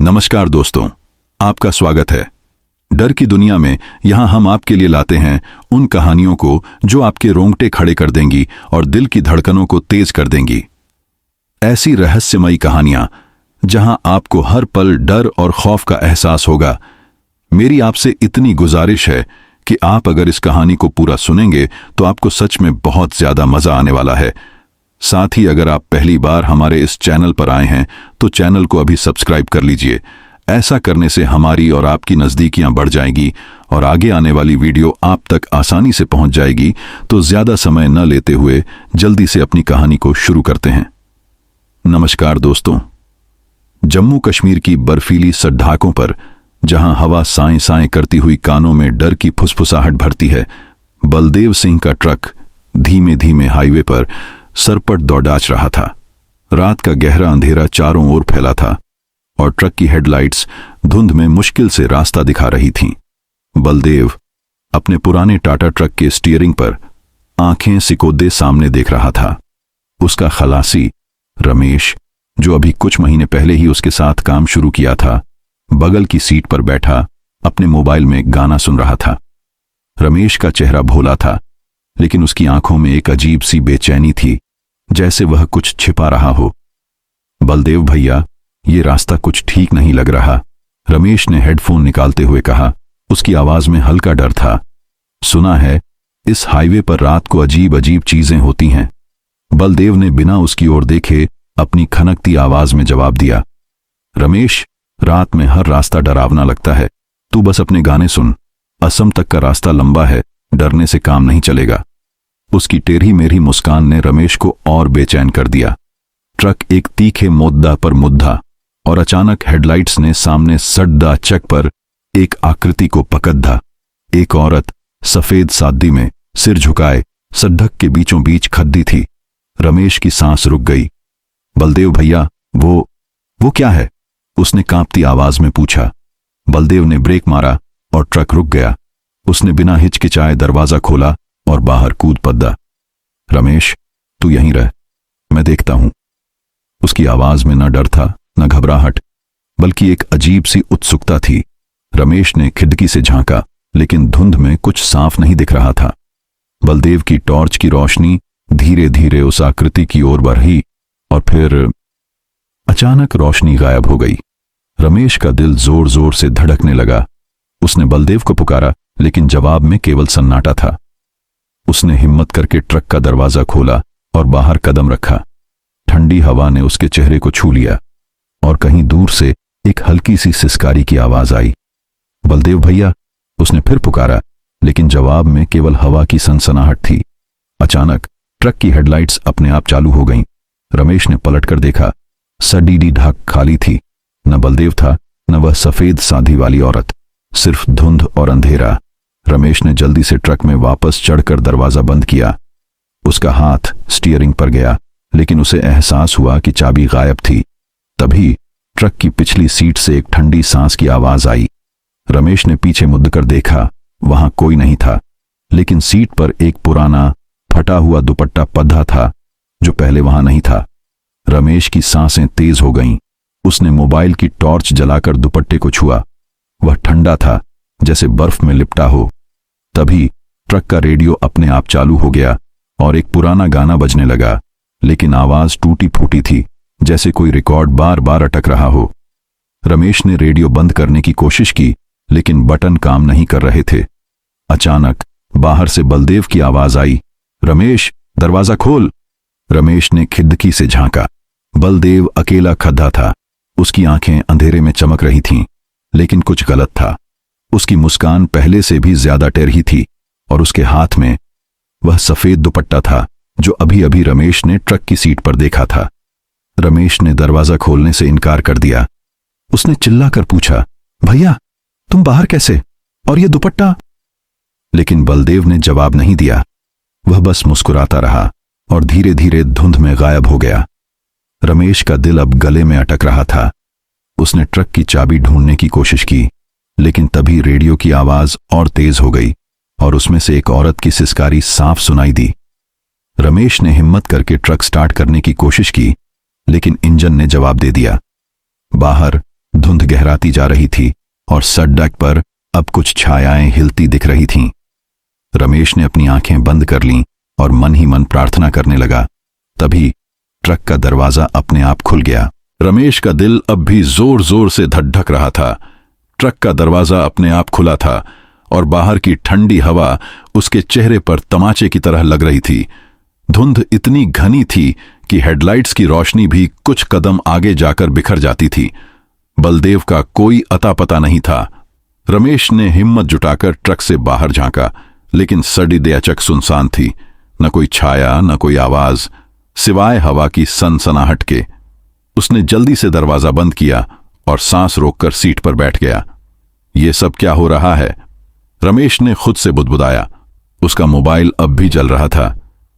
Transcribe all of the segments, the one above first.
नमस्कार दोस्तों, आपका स्वागत है। डर की दुनिया में यहां हम आपके लिए लाते हैं उन कहानियों को जो आपके रोंगटे खड़े कर देंगी और दिल की धड़कनों को तेज कर देंगी। ऐसी रहस्यमयी कहानियां जहां आपको हर पल डर और खौफ का एहसास होगा। मेरी आपसे इतनी गुजारिश है कि आप अगर इस कहानी को पूरा सुनेंगे तो आपको सच में बहुत ज्यादा मजा आने वाला है। साथ ही अगर आप पहली बार हमारे इस चैनल पर आए हैं तो चैनल को अभी सब्सक्राइब कर लीजिए। ऐसा करने से हमारी और आपकी नज़दीकियां बढ़ जाएंगी और आगे आने वाली वीडियो आप तक आसानी से पहुंच जाएगी। तो ज्यादा समय न लेते हुए जल्दी से अपनी कहानी को शुरू करते हैं। नमस्कार दोस्तों, जम्मू कश्मीर की बर्फीली सड्ढाकों पर जहां हवा साएं साएं करती हुई कानों में डर की फुसफुसाहट भरती है, बलदेव सिंह का ट्रक धीमे धीमे हाईवे पर सरपट दौड़ाच रहा था। रात का गहरा अंधेरा चारों ओर फैला था और ट्रक की हेडलाइट्स धुंध में मुश्किल से रास्ता दिखा रही थीं। बलदेव अपने पुराने टाटा ट्रक के स्टीयरिंग पर आंखें सिकोदे सामने देख रहा था। उसका खलासी रमेश, जो अभी कुछ महीने पहले ही उसके साथ काम शुरू किया था, बगल की सीट पर बैठा अपने मोबाइल में गाना सुन रहा था। रमेश का चेहरा भोला था, लेकिन उसकी आंखों में एक अजीब सी बेचैनी थी, जैसे वह कुछ छिपा रहा हो। बलदेव भैया, ये रास्ता कुछ ठीक नहीं लग रहा, रमेश ने हेडफोन निकालते हुए कहा। उसकी आवाज में हल्का डर था। सुना है इस हाईवे पर रात को अजीब अजीब चीजें होती हैं। बलदेव ने बिना उसकी ओर देखे अपनी खनकती आवाज में जवाब दिया। रमेश, रात में हर रास्ता डरावना लगता है। तू बस अपने गाने सुन। असम तक का रास्ता लंबा है, डरने से काम नहीं चलेगा। उसकी टेढ़ी मेढ़ी मुस्कान ने रमेश को और बेचैन कर दिया। ट्रक एक तीखे मोद्दा पर मुद्दा और अचानक हेडलाइट्स ने सामने सड्डा चक पर एक आकृति को पकड़ा। एक औरत सफेद सादी में सिर झुकाए सड्ढक के बीचों बीच खड़ी थी। रमेश की सांस रुक गई। बलदेव भैया, वो क्या है? उसने कांपती आवाज में पूछा। बलदेव ने ब्रेक मारा और ट्रक रुक गया। उसने बिना हिचकिचाए दरवाजा खोला और बाहर कूद पड़ा। रमेश, तू यहीं रह, मैं देखता हूं। उसकी आवाज में न डर था न घबराहट, बल्कि एक अजीब सी उत्सुकता थी। रमेश ने खिड़की से झांका, लेकिन धुंध में कुछ साफ नहीं दिख रहा था। बलदेव की टॉर्च की रोशनी धीरे धीरे उस आकृति की ओर बढ़ी और फिर अचानक रोशनी गायब हो गई। रमेश का दिल जोर जोर से धड़कने लगा। उसने बलदेव को पुकारा, लेकिन जवाब में केवल सन्नाटा था। उसने हिम्मत करके ट्रक का दरवाजा खोला और बाहर कदम रखा। ठंडी हवा ने उसके चेहरे को छू लिया और कहीं दूर से एक हल्की सी सिसकारी की आवाज आई। बलदेव भैया, उसने फिर पुकारा, लेकिन जवाब में केवल हवा की सनसनाहट थी। अचानक ट्रक की हेडलाइट्स अपने आप चालू हो गईं। रमेश ने पलटकर देखा। सडीडी ढाक खाली थी। न बलदेव था, न वह सफेद साधी वाली औरत, सिर्फ धुंध और अंधेरा। रमेश ने जल्दी से ट्रक में वापस चढ़कर दरवाजा बंद किया। उसका हाथ स्टीयरिंग पर गया, लेकिन उसे एहसास हुआ कि चाबी गायब थी। तभी ट्रक की पिछली सीट से एक ठंडी सांस की आवाज आई। रमेश ने पीछे मुड़कर देखा। वहां कोई नहीं था, लेकिन सीट पर एक पुराना फटा हुआ दुपट्टा पद्धा था, जो पहले वहां नहीं था। रमेश की सांसें तेज हो गईं। उसने मोबाइल की टॉर्च जलाकर दुपट्टे को छुआ। वह ठंडा था, जैसे बर्फ में लिपटा हो। तभी ट्रक का रेडियो अपने आप चालू हो गया और एक पुराना गाना बजने लगा, लेकिन आवाज टूटी फूटी थी, जैसे कोई रिकॉर्ड बार बार अटक रहा हो। रमेश ने रेडियो बंद करने की कोशिश की, लेकिन बटन काम नहीं कर रहे थे। अचानक बाहर से बलदेव की आवाज आई, रमेश, दरवाजा खोल। रमेश ने खिड़की से झांका। बलदेव अकेला खड़ा था। उसकी आंखें अंधेरे में चमक रही थीं, लेकिन कुछ गलत था। उसकी मुस्कान पहले से भी ज्यादा टेढ़ी थी और उसके हाथ में वह सफेद दुपट्टा था जो अभी अभी रमेश ने ट्रक की सीट पर देखा था। रमेश ने दरवाजा खोलने से इनकार कर दिया। उसने चिल्लाकर पूछा, भैया, तुम बाहर कैसे? और ये दुपट्टा? लेकिन बलदेव ने जवाब नहीं दिया। वह बस मुस्कुराता रहा और धीरे धीरे धुंध में गायब हो गया। रमेश का दिल अब गले में अटक रहा था। उसने ट्रक की चाबी ढूंढने की कोशिश की, लेकिन तभी रेडियो की आवाज और तेज हो गई और उसमें से एक औरत की सिसकारी साफ सुनाई दी। रमेश ने हिम्मत करके ट्रक स्टार्ट करने की कोशिश की, लेकिन इंजन ने जवाब दे दिया। बाहर धुंध गहराती जा रही थी और सड़क पर अब कुछ छायाएं हिलती दिख रही थीं। रमेश ने अपनी आंखें बंद कर लीं और मन ही मन प्रार्थना करने लगा। तभी ट्रक का दरवाजा अपने आप खुल गया। रमेश का दिल अब भी जोर जोर से धड़धक रहा था। ट्रक का दरवाजा अपने आप खुला था और बाहर की ठंडी हवा उसके चेहरे पर तमाचे की तरह लग रही थी। धुंध इतनी घनी थी कि हेडलाइट्स की रोशनी भी कुछ कदम आगे जाकर बिखर जाती थी। बलदेव का कोई अता पता नहीं था। रमेश ने हिम्मत जुटाकर ट्रक से बाहर झांका, लेकिन सड़ी दयाचक सुनसान थी। न कोई छाया, न कोई आवाज, सिवाय हवा की सनसनाहट के। उसने जल्दी से दरवाजा बंद किया और सांस रोककर सीट पर बैठ गया। ये सब क्या हो रहा है? रमेश ने खुद से बुदबुदाया। उसका मोबाइल अब भी जल रहा था,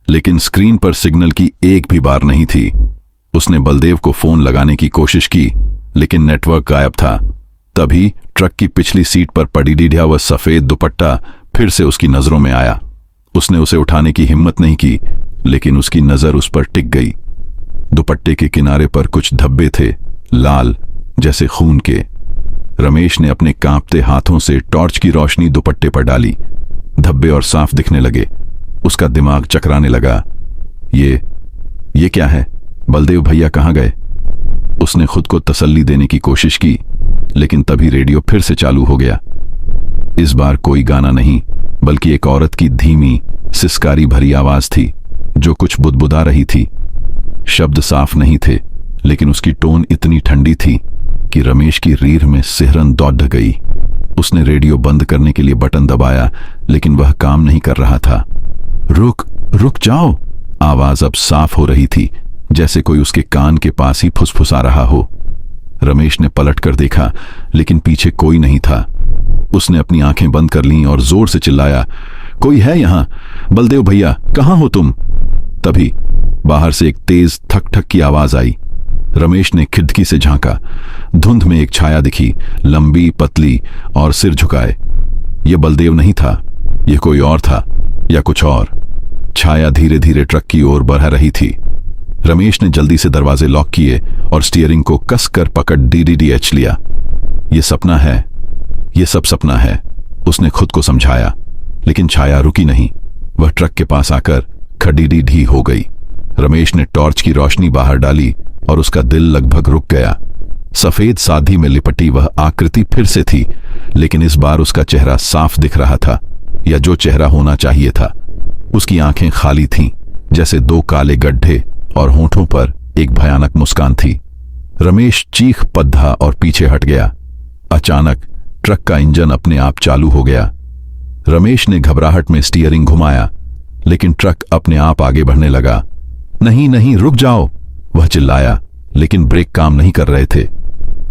लेकिन स्क्रीन पर सिग्नल की एक भी बार नहीं थी। उसने बलदेव को फोन लगाने की कोशिश की, लेकिन नेटवर्क गायब था। तभी ट्रक की पिछली सीट पर पड़ी ढीढ़ा व सफेद दुपट्टा फिर से उसकी नजरों में आया। उसने उसे उठाने की हिम्मत नहीं की, लेकिन उसकी नजर उस पर टिक गई। दुपट्टे के किनारे पर कुछ धब्बे थे, लाल जैसे खून के। रमेश ने अपने कांपते हाथों से टॉर्च की रोशनी दुपट्टे पर डाली। धब्बे और साफ दिखने लगे। उसका दिमाग चकराने लगा। ये क्या है? बलदेव भैया कहाँ गए? उसने खुद को तसल्ली देने की कोशिश की, लेकिन तभी रेडियो फिर से चालू हो गया। इस बार कोई गाना नहीं, बल्कि एक औरत की धीमी, सिसकारी भरी आवाज थी जो कुछ बुदबुदा रही थी। शब्द साफ नहीं थे, लेकिन उसकी टोन इतनी ठंडी थी कि रमेश की रीढ़ में सिहरन दौड़ गई। उसने रेडियो बंद करने के लिए बटन दबाया, लेकिन वह काम नहीं कर रहा था। रुक जाओ। आवाज अब साफ हो रही थी, जैसे कोई उसके कान के पास ही फुसफुसा रहा हो। रमेश ने पलटकर देखा, लेकिन पीछे कोई नहीं था। उसने अपनी आंखें बंद कर लीं और जोर से चिल्लाया, कोई है यहां? बलदेव भैया, कहां हो तुम? तभी बाहर से एक तेज थक थक की आवाज आई। रमेश ने खिड़की से झांका। धुंध में एक छाया दिखी, लंबी, पतली और सिर झुकाए। यह बलदेव नहीं था, यह कोई और था, या कुछ और। छाया धीरे धीरे ट्रक की ओर बढ़ रही थी। रमेश ने जल्दी से दरवाजे लॉक किए और स्टीयरिंग को कसकर पकड़ DDDH लिया। यह सपना है, यह सब सपना है, उसने खुद को समझाया। लेकिन छाया रुकी नहीं। वह ट्रक के पास आकर खड़ी हो गई। रमेश ने टॉर्च की रोशनी बाहर डाली और उसका दिल लगभग रुक गया। सफेद सादी में लिपटी वह आकृति फिर से थी, लेकिन इस बार उसका चेहरा साफ दिख रहा था, या जो चेहरा होना चाहिए था। उसकी आंखें खाली थीं, जैसे दो काले गड्ढे, और होंठों पर एक भयानक मुस्कान थी। रमेश चीख पद्धा और पीछे हट गया। अचानक ट्रक का इंजन अपने आप चालू हो गया। रमेश ने घबराहट में स्टीयरिंग घुमाया, लेकिन ट्रक अपने आप आगे बढ़ने लगा। नहीं, रुक जाओ, वह चिल्लाया, लेकिन ब्रेक काम नहीं कर रहे थे।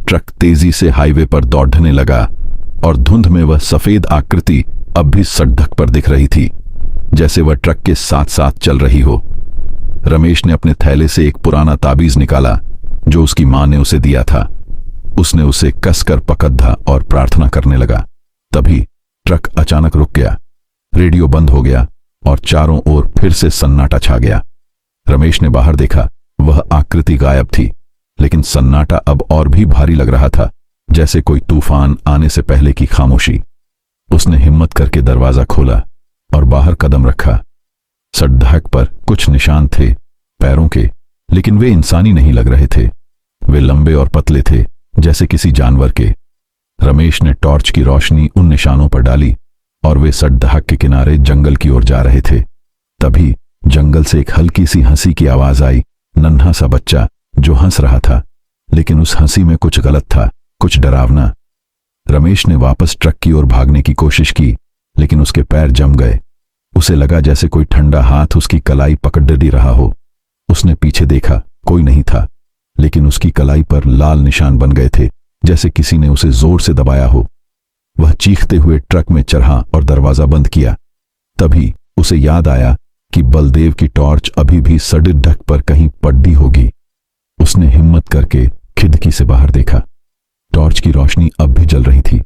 ट्रक तेजी से हाईवे पर दौड़ने लगा और धुंध में वह सफेद आकृति अब भी सड़क पर दिख रही थी, जैसे वह ट्रक के साथ साथ चल रही हो। रमेश ने अपने थैले से एक पुराना ताबीज निकाला जो उसकी मां ने उसे दिया था। उसने उसे कसकर पकड़ा और प्रार्थना करने लगा। तभी ट्रक अचानक रुक गया। रेडियो बंद हो गया और चारों ओर फिर से सन्नाटा छा गया। रमेश ने बाहर देखा। वह आकृति गायब थी, लेकिन सन्नाटा अब और भी भारी लग रहा था, जैसे कोई तूफान आने से पहले की खामोशी। उसने हिम्मत करके दरवाजा खोला और बाहर कदम रखा। सड़क पर कुछ निशान थे, पैरों के, लेकिन वे इंसानी नहीं लग रहे थे। वे लंबे और पतले थे, जैसे किसी जानवर के। रमेश ने टॉर्च की रोशनी उन निशानों पर डाली और वे सड़क के किनारे जंगल की ओर जा रहे थे। तभी जंगल से एक हल्की सी हंसी की आवाज आई। नन्हा सा बच्चा जो हंस रहा था, लेकिन उस हंसी में कुछ गलत था, कुछ डरावना। रमेश ने वापस ट्रक की ओर भागने की कोशिश की, लेकिन उसके पैर जम गए। उसे लगा जैसे कोई ठंडा हाथ उसकी कलाई पकड़ रहा हो। उसने पीछे देखा, कोई नहीं था, लेकिन उसकी कलाई पर लाल निशान बन गए थे, जैसे किसी ने उसे जोर से दबाया हो। वह चीखते हुए ट्रक में चढ़ा और दरवाजा बंद किया। तभी उसे याद आया कि बलदेव की टॉर्च अभी भी सड़क पर कहीं पड़ी होगी। उसने हिम्मत करके खिड़की से बाहर देखा। टॉर्च की रोशनी अब भी जल रही थी,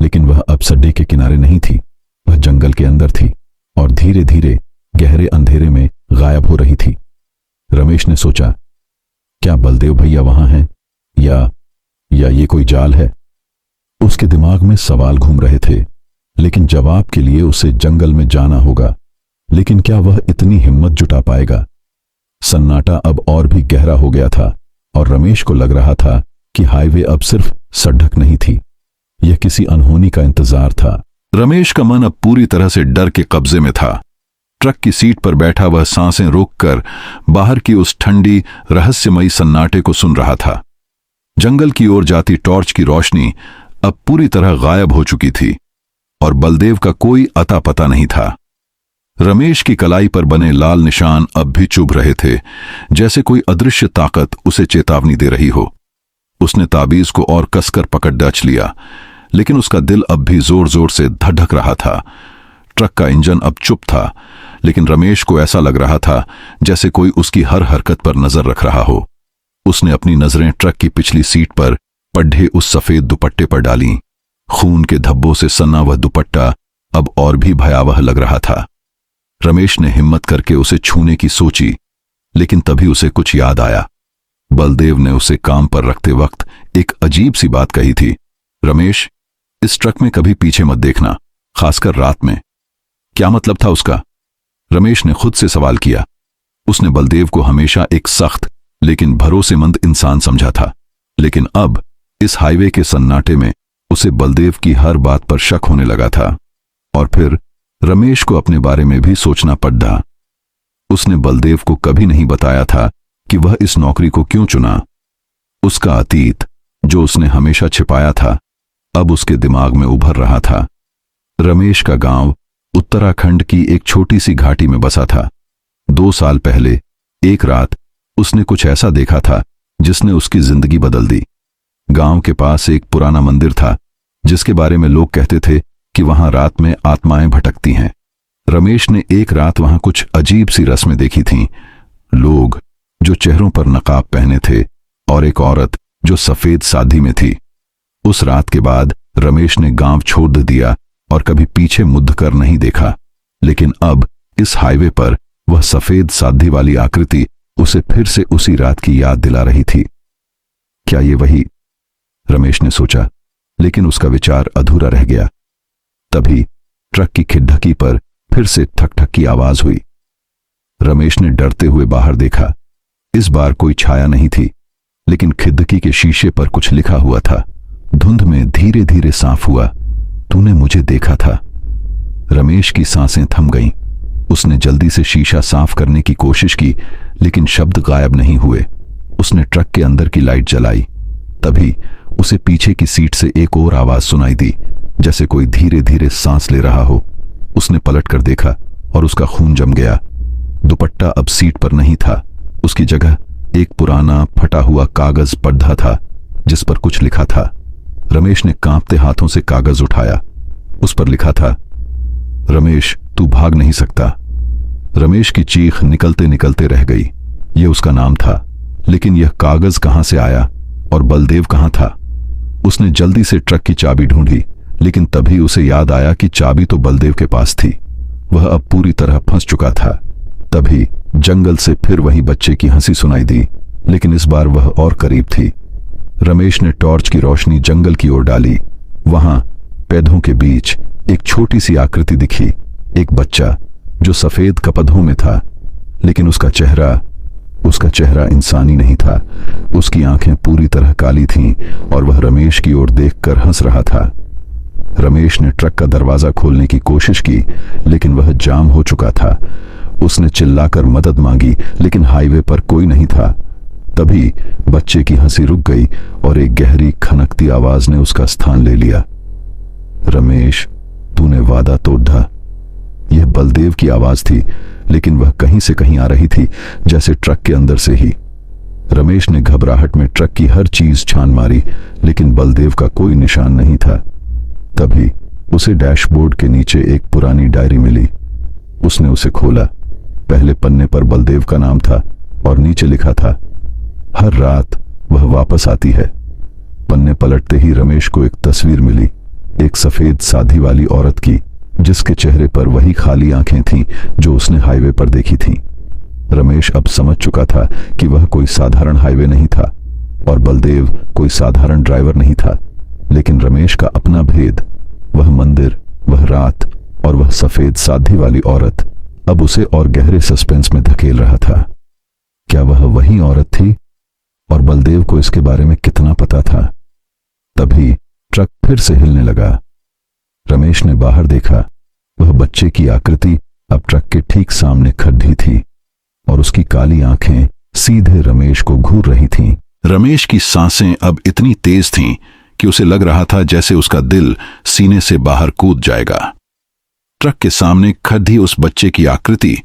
लेकिन वह अब सड़क के किनारे नहीं थी। वह जंगल के अंदर थी और धीरे धीरे गहरे अंधेरे में गायब हो रही थी। रमेश ने सोचा, क्या बलदेव भैया वहां हैं, या या ये कोई जाल है? उसके दिमाग में सवाल घूम रहे थे, लेकिन जवाब के लिए उसे जंगल में जाना होगा। लेकिन क्या वह इतनी हिम्मत जुटा पाएगा? सन्नाटा अब और भी गहरा हो गया था और रमेश को लग रहा था कि हाईवे अब सिर्फ सड़क नहीं थी, यह किसी अनहोनी का इंतजार था। रमेश का मन अब पूरी तरह से डर के कब्जे में था। ट्रक की सीट पर बैठा वह सांसें रोककर बाहर की उस ठंडी रहस्यमयी सन्नाटे को सुन रहा था। जंगल की ओर जाती टॉर्च की रोशनी अब पूरी तरह गायब हो चुकी थी और बलदेव का कोई अता पता नहीं था। रमेश की कलाई पर बने लाल निशान अब भी चुभ रहे थे, जैसे कोई अदृश्य ताकत उसे चेतावनी दे रही हो। उसने ताबीज को और कसकर पकड़ दच लिया, लेकिन उसका दिल अब भी जोर जोर से धड़क रहा था। ट्रक का इंजन अब चुप था, लेकिन रमेश को ऐसा लग रहा था जैसे कोई उसकी हर हरकत पर नजर रख रहा हो। उसने अपनी नजरें ट्रक की पिछली सीट पर पड्ढे उस सफेद दुपट्टे पर डालीं। खून के धब्बों से सना वह दुपट्टा अब और भी भयावह लग रहा था। रमेश ने हिम्मत करके उसे छूने की सोची, लेकिन तभी उसे कुछ याद आया। बलदेव ने उसे काम पर रखते वक्त एक अजीब सी बात कही थी, रमेश, इस ट्रक में कभी पीछे मत देखना, खासकर रात में। क्या मतलब था उसका? रमेश ने खुद से सवाल किया। उसने बलदेव को हमेशा एक सख्त लेकिन भरोसेमंद इंसान समझा था, लेकिन अब इस हाईवे के सन्नाटे में उसे बलदेव की हर बात पर शक होने लगा था। और फिर रमेश को अपने बारे में भी सोचना पड़ा। उसने बलदेव को कभी नहीं बताया था कि वह इस नौकरी को क्यों चुना। उसका अतीत, जो उसने हमेशा छिपाया था, अब उसके दिमाग में उभर रहा था। रमेश का गांव उत्तराखंड की एक छोटी सी घाटी में बसा था। 2 साल पहले एक रात उसने कुछ ऐसा देखा था जिसने उसकी जिंदगी बदल दी। गांव के पास एक पुराना मंदिर था, जिसके बारे में लोग कहते थे कि वहां रात में आत्माएं भटकती हैं। रमेश ने एक रात वहां कुछ अजीब सी रस्में देखी थीं। लोग जो चेहरों पर नकाब पहने थे और एक औरत जो सफेद सादी में थी। उस रात के बाद रमेश ने गांव छोड़ दिया और कभी पीछे मुड़ कर नहीं देखा। लेकिन अब इस हाईवे पर वह सफेद सादी वाली आकृति उसे फिर से उसी रात की याद दिला रही थी। क्या ये वही? रमेश ने सोचा, लेकिन उसका विचार अधूरा रह गया। तभी ट्रक की खिड़की पर फिर से ठक ठक की आवाज हुई। रमेश ने डरते हुए बाहर देखा। इस बार कोई छाया नहीं थी, लेकिन खिड़की के शीशे पर कुछ लिखा हुआ था। धुंध में धीरे धीरे साफ हुआ, तूने मुझे देखा था। रमेश की सांसें थम गईं। उसने जल्दी से शीशा साफ करने की कोशिश की, लेकिन शब्द गायब नहीं हुए। उसने ट्रक के अंदर की लाइट जलाई। तभी उसे पीछे की सीट से एक और आवाज सुनाई दी, जैसे कोई धीरे धीरे सांस ले रहा हो। उसने पलट कर देखा और उसका खून जम गया। दुपट्टा अब सीट पर नहीं था, उसकी जगह एक पुराना फटा हुआ कागज पढ़ा था, जिस पर कुछ लिखा था। रमेश ने कांपते हाथों से कागज उठाया। उस पर लिखा था, रमेश, तू भाग नहीं सकता। रमेश की चीख निकलते निकलते रह गई। यह उसका नाम था, लेकिन यह कागज कहां से आया और बलदेव कहां था? उसने जल्दी से ट्रक की चाबी ढूंढी, लेकिन तभी उसे याद आया कि चाबी तो बलदेव के पास थी। वह अब पूरी तरह फंस चुका था। तभी जंगल से फिर वही बच्चे की हंसी सुनाई दी, लेकिन इस बार वह और करीब थी। रमेश ने टॉर्च की रोशनी जंगल की ओर डाली। वहां पेड़ों के बीच एक छोटी सी आकृति दिखी, एक बच्चा जो सफेद कपड़ों में था, लेकिन उसका चेहरा इंसानी नहीं था। उसकी आंखें पूरी तरह काली थीं और वह रमेश की ओर देखकर हंस रहा था। रमेश ने ट्रक का दरवाजा खोलने की कोशिश की, लेकिन वह जाम हो चुका था। उसने चिल्लाकर मदद मांगी, लेकिन हाईवे पर कोई नहीं था। तभी बच्चे की हंसी रुक गई और एक गहरी खनकती आवाज ने उसका स्थान ले लिया। रमेश, तूने वादा तोड़ा। यह बलदेव की आवाज थी, लेकिन वह कहीं से कहीं आ रही थी, जैसे ट्रक के अंदर से ही। रमेश ने घबराहट में ट्रक की हर चीज छान मारी, लेकिन बलदेव का कोई निशान नहीं था। तभी उसे डैशबोर्ड के नीचे एक पुरानी डायरी मिली। उसने उसे खोला। पहले पन्ने पर बलदेव का नाम था और नीचे लिखा था, हर रात वह वापस आती है। पन्ने पलटते ही रमेश को एक तस्वीर मिली, एक सफेद सादी वाली औरत की, जिसके चेहरे पर वही खाली आंखें थीं जो उसने हाईवे पर देखी थीं। रमेश अब समझ चुका था कि वह कोई साधारण हाईवे नहीं था। और बलदेव कोई साधारण ड्राइवर नहीं था, लेकिन रमेश का अपना भेद, वह मंदिर, वह रात और वह सफेद साधी वाली औरत अब उसे और गहरे सस्पेंस में धकेल रहा था। क्या वह वही औरत थी? और बलदेव को इसके बारे में कितना पता था? तभी ट्रक फिर से हिलने लगा। रमेश ने बाहर देखा। वह बच्चे की आकृति अब ट्रक के ठीक सामने खड़ी थी और उसकी काली आंखें सीधे रमेश को घूर रही थीं। रमेश की सांसें अब इतनी तेज थीं कि उसे लग रहा था जैसे उसका दिल सीने से बाहर कूद जाएगा। ट्रक के सामने खड़ी उस बच्चे की आकृति,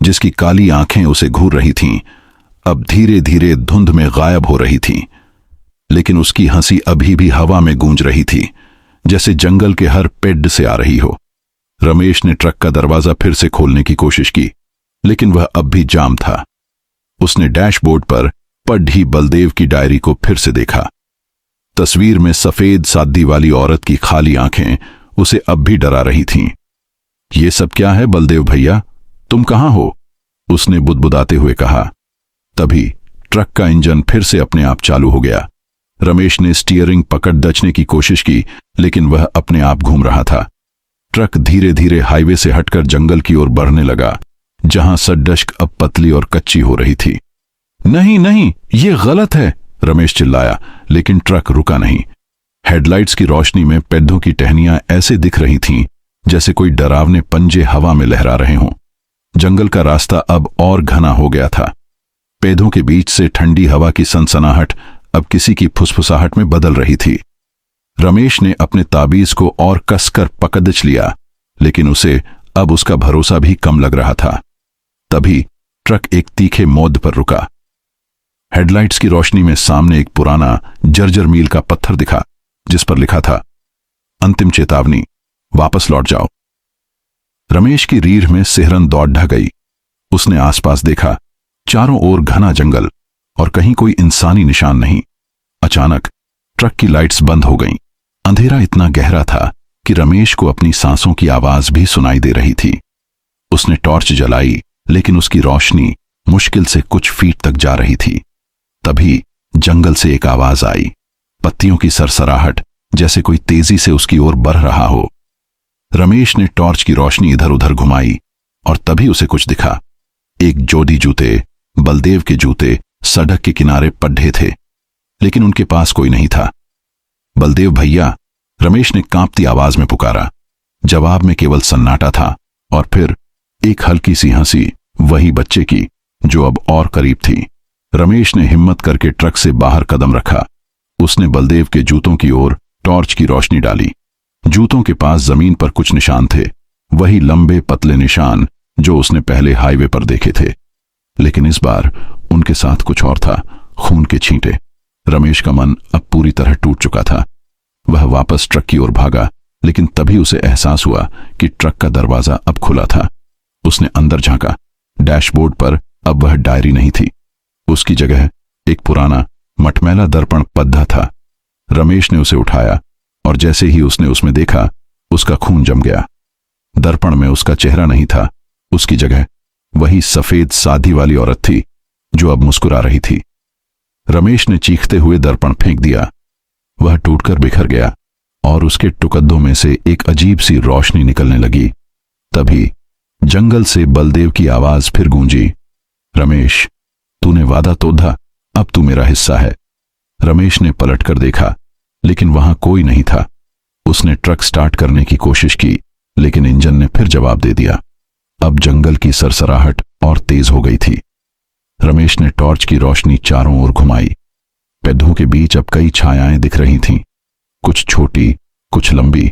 जिसकी काली आंखें उसे घूर रही थीं, अब धीरे धीरे धुंध में गायब हो रही थी। लेकिन उसकी हंसी अभी भी हवा में गूंज रही थी, जैसे जंगल के हर पेड़ से आ रही हो। रमेश ने ट्रक का दरवाजा फिर से खोलने की कोशिश की, लेकिन वह अब भी जाम था। उसने डैशबोर्ड पर पढ़ी बलदेव की डायरी को फिर से देखा। तस्वीर में सफेद सादी वाली औरत की खाली आंखें उसे अब भी डरा रही थीं। ये सब क्या है बलदेव भैया, तुम कहां हो? उसने बुदबुदाते हुए कहा। तभी ट्रक का इंजन फिर से अपने आप चालू हो गया। रमेश ने स्टीयरिंग पकड़ दचने की कोशिश की, लेकिन वह अपने आप घूम रहा था। ट्रक धीरे धीरे हाईवे से हटकर जंगल की ओर बढ़ने लगा, जहां सड़क अब पतली और कच्ची हो रही थी। नहीं नहीं, ये गलत है, रमेश चिल्लाया, लेकिन ट्रक रुका नहीं। हेडलाइट्स की रोशनी में पेड़ों की टहनियां ऐसे दिख रही थीं जैसे कोई डरावने पंजे हवा में लहरा रहे हों। जंगल का रास्ता अब और घना हो गया था। पेड़ों के बीच से ठंडी हवा की सनसनाहट अब किसी की फुसफुसाहट में बदल रही थी। रमेश ने अपने ताबीज को और कसकर पकड़ लिया, लेकिन उसे अब उसका भरोसा भी कम लग रहा था। तभी ट्रक एक तीखे मोड़ पर रुका। हेडलाइट्स की रोशनी में सामने एक पुराना जर्जर मील का पत्थर दिखा, जिस पर लिखा था, अंतिम चेतावनी, वापस लौट जाओ। रमेश की रीढ़ में सिहरन दौड़ ढह गई। उसने आसपास देखा। चारों ओर घना जंगल और कहीं कोई इंसानी निशान नहीं। अचानक ट्रक की लाइट्स बंद हो गईं। अंधेरा इतना गहरा था कि रमेश को अपनी सांसों की आवाज भी सुनाई दे रही थी। उसने टॉर्च जलाई, लेकिन उसकी रोशनी मुश्किल से कुछ फीट तक जा रही थी। तभी जंगल से एक आवाज आई, पत्तियों की सरसराहट, जैसे कोई तेजी से उसकी ओर बढ़ रहा हो। रमेश ने टॉर्च की रोशनी इधर उधर घुमाई और तभी उसे कुछ दिखा। एक जोड़ी जूते, बलदेव के जूते, सड़क के किनारे पड्ढे थे, लेकिन उनके पास कोई नहीं था। बलदेव भैया, रमेश ने कांपती आवाज में पुकारा। जवाब में केवल सन्नाटा था और फिर एक हल्की सी हंसी, वही बच्चे की, जो अब और करीब थी। रमेश ने हिम्मत करके ट्रक से बाहर कदम रखा। उसने बलदेव के जूतों की ओर टॉर्च की रोशनी डाली। जूतों के पास जमीन पर कुछ निशान थे, वही लंबे पतले निशान जो उसने पहले हाईवे पर देखे थे, लेकिन इस बार उनके साथ कुछ और था, खून के छींटे। रमेश का मन अब पूरी तरह टूट चुका था। वह वापस ट्रक की ओर भागा, लेकिन तभी उसे एहसास हुआ कि ट्रक का दरवाजा अब खुला था। उसने अंदर झांका। डैशबोर्ड पर अब वह डायरी नहीं थी। उसकी जगह एक पुराना मटमैला दर्पण पद्धा था। रमेश ने उसे उठाया और जैसे ही उसने उसमें देखा, उसका खून जम गया। दर्पण में उसका चेहरा नहीं था, उसकी जगह वही सफेद साधी वाली औरत थी जो अब मुस्कुरा रही थी। रमेश ने चीखते हुए दर्पण फेंक दिया। वह टूटकर बिखर गया और उसके टुकड़ों में से एक अजीब सी रोशनी निकलने लगी। तभी जंगल से बलदेव की आवाज फिर गूंजी, रमेश, तूने वादा तोड़ा, अब तू मेरा हिस्सा है। रमेश ने पलटकर देखा, लेकिन वहां कोई नहीं था। उसने ट्रक स्टार्ट करने की कोशिश की, लेकिन इंजन ने फिर जवाब दे दिया। अब जंगल की सरसराहट और तेज हो गई थी। रमेश ने टॉर्च की रोशनी चारों ओर घुमाई। पेड़ों के बीच अब कई छायाएं दिख रही थीं, कुछ छोटी, कुछ लंबी,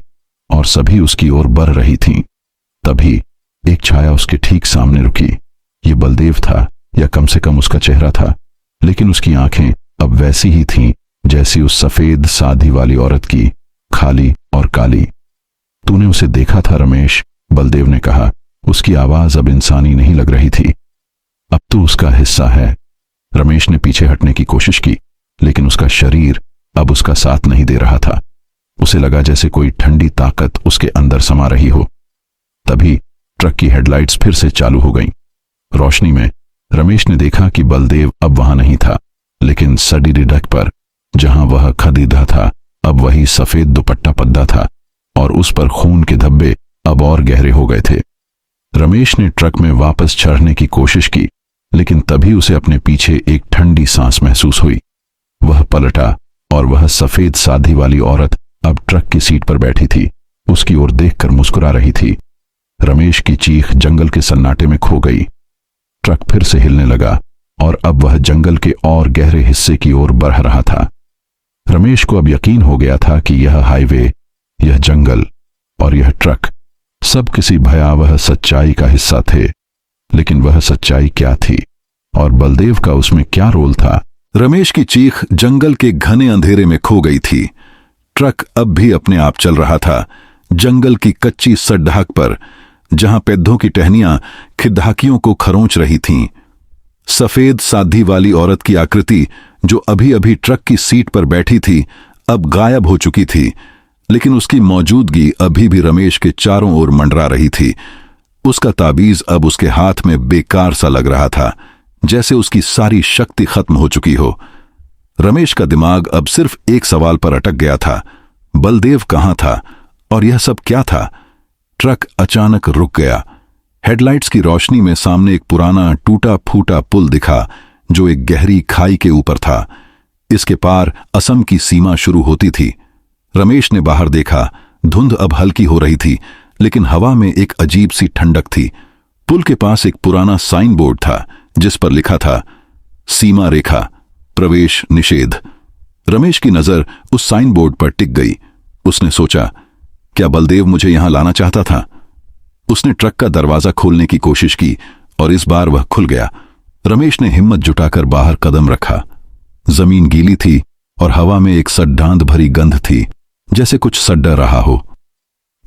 और सभी उसकी ओर बढ़ रही थीं। तभी एक छाया उसके ठीक सामने रुकी। ये बलदेव था, या कम से कम उसका चेहरा था, लेकिन उसकी आंखें अब वैसी ही थीं जैसी उस सफेद साधी वाली औरत की, खाली और काली। तूने उसे देखा था रमेश, बलदेव ने कहा। उसकी आवाज अब इंसानी नहीं लग रही थी। अब तू उसका हिस्सा है। रमेश ने पीछे हटने की कोशिश की, लेकिन उसका शरीर अब उसका साथ नहीं दे रहा था। उसे लगा जैसे कोई ठंडी ताकत उसके अंदर समा रही हो। तभी ट्रक की हेडलाइट्स फिर से चालू हो गईं। रोशनी में रमेश ने देखा कि बलदेव अब वहां नहीं था, लेकिन सडीरी डक पर जहां वह खदीदा था, अब वही सफेद दुपट्टा पद्दा था और उस पर खून के धब्बे अब और गहरे हो गए थे। रमेश ने ट्रक में वापस चढ़ने की कोशिश की, लेकिन तभी उसे अपने पीछे एक ठंडी सांस महसूस हुई। वह पलटा और वह सफेद सादी वाली औरत अब ट्रक की सीट पर बैठी थी, उसकी ओर देखकर मुस्कुरा रही थी। रमेश की चीख जंगल के सन्नाटे में खो गई। ट्रक फिर से हिलने लगा और अब वह जंगल के और गहरे हिस्से की ओर बढ़ रहा था। रमेश को अब यकीन हो गया था कि यह हाईवे, यह जंगल और यह ट्रक सब किसी भयावह सच्चाई का हिस्सा थे। लेकिन वह सच्चाई क्या थी और बलदेव का उसमें क्या रोल था? रमेश की चीख जंगल के घने अंधेरे में खो गई थी। ट्रक अब भी अपने आप चल रहा था, जंगल की कच्ची सड़क पर, जहां पेद्धों की टहनियां खिद्धाकियों को खरोंच रही थीं। सफेद साधी वाली औरत की आकृति, जो अभी अभी ट्रक की सीट पर बैठी थी, अब गायब हो चुकी थी, लेकिन उसकी मौजूदगी अभी भी रमेश के चारों ओर मंडरा रही थी। उसका ताबीज अब उसके हाथ में बेकार सा लग रहा था, जैसे उसकी सारी शक्ति खत्म हो चुकी हो। रमेश का दिमाग अब सिर्फ एक सवाल पर अटक गया था, बलदेव कहां था और यह सब क्या था? ट्रक अचानक रुक गया। हेडलाइट्स की रोशनी में सामने एक पुराना टूटा फूटा पुल दिखा, जो एक गहरी खाई के ऊपर था। इसके पार असम की सीमा शुरू होती थी। रमेश ने बाहर देखा, धुंध अब हल्की हो रही थी, लेकिन हवा में एक अजीब सी ठंडक थी। पुल के पास एक पुराना साइन बोर्ड था, जिस पर लिखा था, सीमा रेखा, प्रवेश निषेध। रमेश की नजर उस साइन बोर्ड पर टिक गई। उसने सोचा, क्या बलदेव मुझे यहां लाना चाहता था? उसने ट्रक का दरवाजा खोलने की कोशिश की और इस बार वह खुल गया। रमेश ने हिम्मत जुटाकर बाहर कदम रखा। जमीन गीली थी और हवा में एक सड्डांध भरी गंध थी, जैसे कुछ सड्डा रहा हो।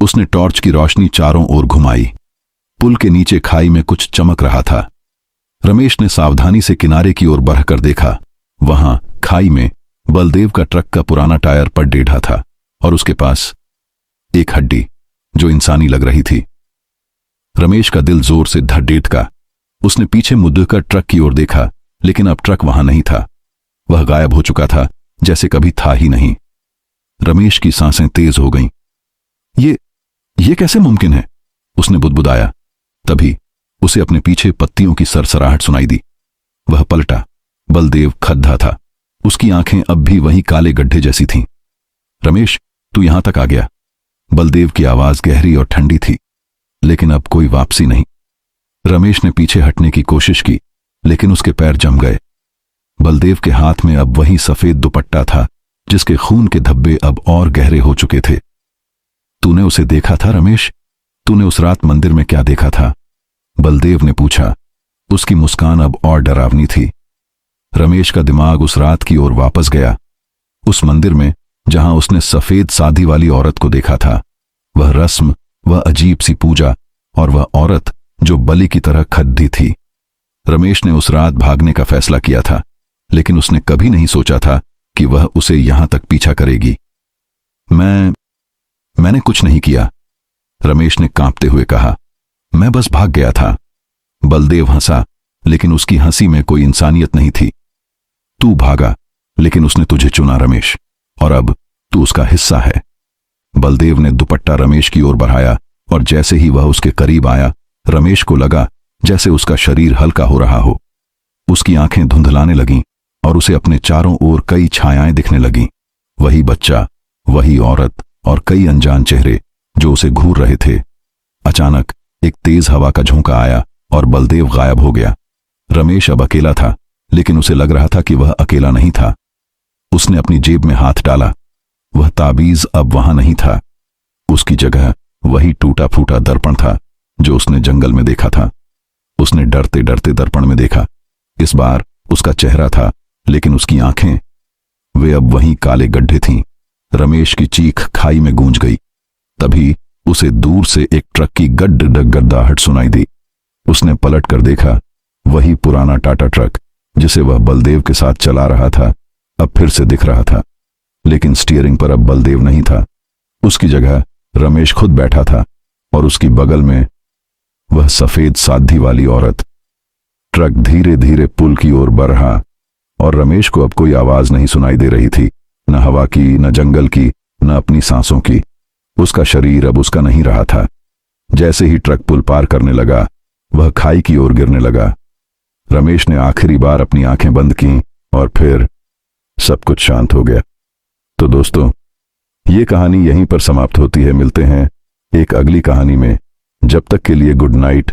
उसने टॉर्च की रोशनी चारों ओर घुमाई। पुल के नीचे खाई में कुछ चमक रहा था। रमेश ने सावधानी से किनारे की ओर बढ़कर देखा। वहां खाई में बलदेव का ट्रक का पुराना टायर पर डेढ़ा था और उसके पास एक हड्डी, जो इंसानी लग रही थी। रमेश का दिल जोर से धड़ेटका। उसने पीछे मुड़कर ट्रक की ओर देखा, लेकिन अब ट्रक वहां नहीं था। वह गायब हो चुका था, जैसे कभी था ही नहीं। रमेश की सांसें तेज हो गईं। ये कैसे मुमकिन है? उसने बुदबुदाया। तभी उसे अपने पीछे पत्तियों की सरसराहट सुनाई दी। वह पलटा। बलदेव खद्धा था। उसकी आंखें अब भी वही काले गड्ढे जैसी थीं। रमेश, तू यहां तक आ गया। बलदेव की आवाज गहरी और ठंडी थी, लेकिन अब कोई वापसी नहीं। रमेश ने पीछे हटने की कोशिश की, लेकिन उसके पैर जम गए। बलदेव के हाथ में अब वही सफेद दुपट्टा था, जिसके खून के धब्बे अब और गहरे हो चुके थे। तूने उसे देखा था रमेश? तूने उस रात मंदिर में क्या देखा था? बलदेव ने पूछा। उसकी मुस्कान अब और डरावनी थी। रमेश का दिमाग उस रात की ओर वापस गया, उस मंदिर में जहां उसने सफेद सादी वाली औरत को देखा था। वह रस्म, वह अजीब सी पूजा और वह औरत जो बलि की तरह खद्दी थी। रमेश ने उस रात भागने का फैसला किया था, लेकिन उसने कभी नहीं सोचा था कि वह उसे यहां तक पीछा करेगी। मैंने कुछ नहीं किया, रमेश ने कांपते हुए कहा। मैं बस भाग गया था। बलदेव हंसा, लेकिन उसकी हंसी में कोई इंसानियत नहीं थी। तू भागा, लेकिन उसने तुझे चुना रमेश, और अब तू उसका हिस्सा है। बलदेव ने दुपट्टा रमेश की ओर बढ़ाया और जैसे ही वह उसके करीब आया, रमेश को लगा जैसे उसका शरीर हल्का हो रहा हो। उसकी आंखें धुंधलाने लगीं और उसे अपने चारों ओर कई छायाएं दिखने लगीं। वही बच्चा, वही औरत और कई अनजान चेहरे जो उसे घूर रहे थे। अचानक एक तेज हवा का झोंका आया और बलदेव गायब हो गया। रमेश अब अकेला था, लेकिन उसे लग रहा था कि वह अकेला नहीं था। उसने अपनी जेब में हाथ डाला। वह ताबीज अब वहां नहीं था। उसकी जगह वही टूटा फूटा दर्पण था जो उसने जंगल में देखा था। उसने डरते डरते दर्पण में देखा। इस बार उसका चेहरा था, लेकिन उसकी आंखें, वे अब वहीं काले गड्ढे थीं। रमेश की चीख खाई में गूंज गई। तभी उसे दूर से एक ट्रक की गड्डाहट सुनाई दी। उसने पलट कर देखा। वही पुराना टाटा ट्रक जिसे वह बलदेव के साथ चला रहा था, अब फिर से दिख रहा था, लेकिन स्टीयरिंग पर अब बलदेव नहीं था। उसकी जगह रमेश खुद बैठा था और उसकी बगल में वह सफेद साधी वाली औरत। ट्रक धीरे धीरे पुल की ओर बढ़ रहा। और रमेश को अब कोई आवाज नहीं सुनाई दे रही थी, न हवा की, न जंगल की, न अपनी सांसों की। उसका शरीर अब उसका नहीं रहा था। जैसे ही ट्रक पुल पार करने लगा, वह खाई की ओर गिरने लगा। रमेश ने आखिरी बार अपनी आंखें बंद की और फिर सब कुछ शांत हो गया। तो दोस्तों, ये कहानी यहीं पर समाप्त होती है। मिलते हैं एक अगली कहानी में। जब तक के लिए गुड नाइट।